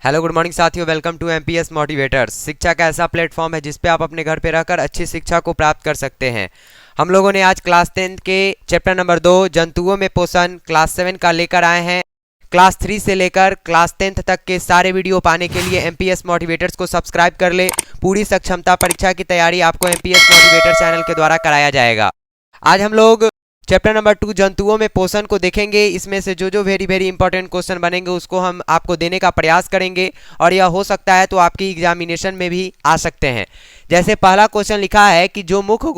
Hello good morning साथियों, welcome to MPS motivators. शिक्षा का ऐसा प्लेटफॉर्म है जिसपे आप अपने घर पे रहकर अच्छी शिक्षा को प्राप्त कर सकते हैं। हम लोगों ने आज क्लास 10 के चैप्टर नंबर 2 जंतुओं में पोषण क्लास 7 का लेकर आए हैं। क्लास 3 से लेकर क्लास 10th तक के सारे वीडियो पाने के लिए एमपीएस मोटिवेटर्स को सब्सक्राइब कर ले। पूरी सक्षमता परीक्षा की तैयारी आपको एमपीएस मोटिवेटर चैनल के द्वारा कराया जाएगा। आज हम लोग चैप्टर नंबर 2 जंतुओं में पोषण को देखेंगे। इसमें से जो वेरी इंपॉर्टेंट क्वेश्चन बनेंगे उसको हम आपको देने का प्रयास करेंगे और यह हो सकता है तो आपकी एग्जामिनेशन में भी आ सकते हैं। जैसे पहला क्वेश्चन लिखा है कि जो मुख्य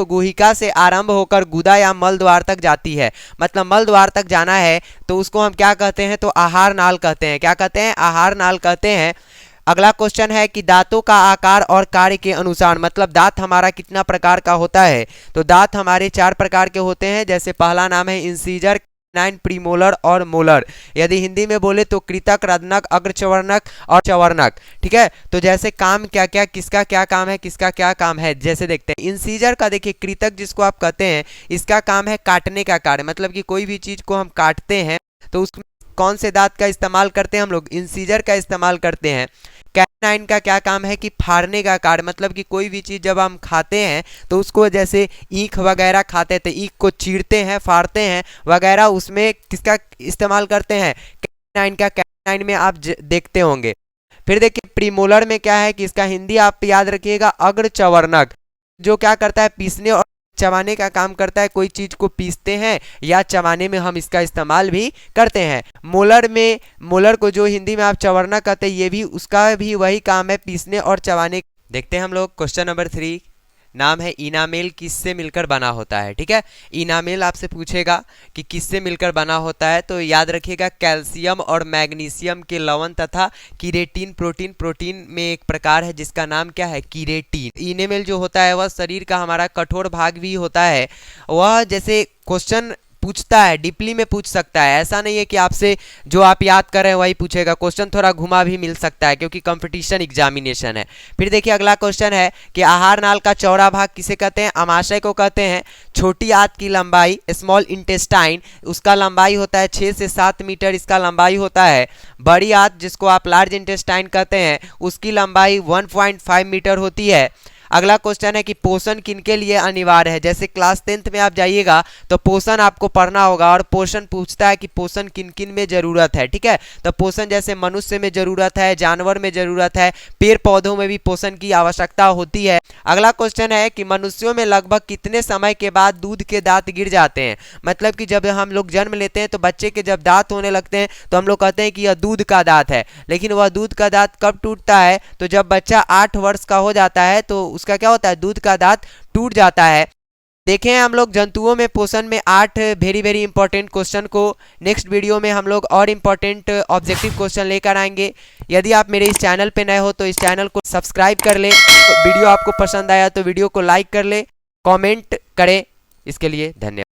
गुहिका से आरंभ होकर गुदा या मल द्वार तक जाती है, मतलब मल द्वार तक जाना है तो उसको हम क्या कहते हैं, तो आहार नाल कहते हैं। क्या कहते हैं? आहार नाल कहते हैं। अगला क्वेश्चन है कि दांतों का आकार और कार्य के अनुसार, मतलब दांत हमारा कितना प्रकार का होता है, तो दांत हमारे 4 प्रकार के होते हैं। जैसे पहला नाम है इंसीजर, कैनाइन, प्रीमोलर और मोलर। यदि हिंदी में बोले तो कृतक, रत्नक, अग्रचवर्णक और चवर्णक। ठीक है, तो जैसे काम क्या क्या, किसका क्या काम है, किसका क्या काम है, जैसे देखते हैं। इंसीजर का देखिए, कृतक जिसको आप कहते हैं, इसका काम है काटने का कार्य, मतलब कि कोई भी चीज को हम काटते हैं तो उसमें कौन से दांत का इस्तेमाल करते हैं हम लोग? इंसीजर का इस्तेमाल करते हैं। कैनाइन का क्या काम है कि फाड़ने का कार्य, मतलब कि कोई भी चीज़ जब हम खाते हैं तो उसको, जैसे ईख वगैरह खाते हैं तो ईख को चीरते हैं, फाड़ते हैं वगैरह, उसमें किसका इस्तेमाल करते हैं? कैनाइन का। कैनाइन में आप देखते होंगे। फिर देखिए प्रीमोलर में क्या है कि इसका हिंदी आप याद रखिएगा अग्रचवर्णक, जो क्या करता है, पीसने और चबाने का काम करता है। कोई चीज को पीसते हैं या चबाने में हम इसका इस्तेमाल भी करते हैं। मोलर को जो हिंदी में आप चवरना कहते हैं, ये भी उसका भी वही काम है, पीसने और चबाने। देखते हैं हम लोग क्वेश्चन नंबर 3। नाम है इनामेल, किससे मिलकर बना होता है? ठीक है, इनामेल आपसे पूछेगा कि किससे मिलकर बना होता है, तो याद रखिएगा कैल्शियम और मैग्नीशियम के लवण तथा कीरेटिन प्रोटीन में एक प्रकार है जिसका नाम क्या है? कीरेटिन। इनामेल जो होता है वह शरीर का हमारा कठोर भाग भी होता है। वह जैसे क्वेश्चन पूछता है, डीपली में पूछ सकता है, ऐसा नहीं है कि आपसे जो आप याद कर रहे हैं वही पूछेगा। क्वेश्चन थोड़ा घुमा भी मिल सकता है क्योंकि कंपटीशन एग्जामिनेशन है। फिर देखिए अगला क्वेश्चन है कि आहार नाल का चौड़ा भाग किसे कहते हैं? आमाशय को कहते हैं। छोटी आंत की लंबाई, स्मॉल इंटेस्टाइन, उसका लंबाई होता है 6 से 7 मीटर, इसका लंबाई होता है। बड़ी आंत जिसको आप लार्ज इंटेस्टाइन कहते हैं, उसकी लंबाई 1.5 मीटर होती है। अगला क्वेश्चन है कि पोषण किनके लिए अनिवार्य है? जैसे क्लास 10th में आप जाइएगा तो पोषण आपको पढ़ना होगा और पोषण पूछता है कि पोषण किन किन में जरूरत है। ठीक है, तो पोषण जैसे मनुष्य में जरूरत है, जानवर में जरूरत है, पेड़ पौधों में भी पोषण की आवश्यकता होती है। अगला क्वेश्चन है कि मनुष्यों में लगभग कितने समय के बाद दूध के दांत गिर जाते हैं? मतलब कि जब हम लोग जन्म लेते हैं तो बच्चे के जब दांत होने लगते हैं तो हम लोग कहते हैं कि यह दूध का दांत है, लेकिन वह दूध का दांत कब टूटता है? तो जब बच्चा 8 वर्ष का हो जाता है तो उसका क्या होता है? दूध का दांत टूट जाता है। देखें हम लोग जंतुओं में पोषण में 8 वेरी इंपॉर्टेंट क्वेश्चन को। नेक्स्ट वीडियो में हम लोग और इंपॉर्टेंट ऑब्जेक्टिव क्वेश्चन लेकर आएंगे। यदि आप मेरे इस चैनल पे नए हो तो इस चैनल को सब्सक्राइब कर ले। वीडियो आपको पसंद आया तो वीडियो को लाइक कर ले, कमेंट करें। इसके लिए धन्यवाद।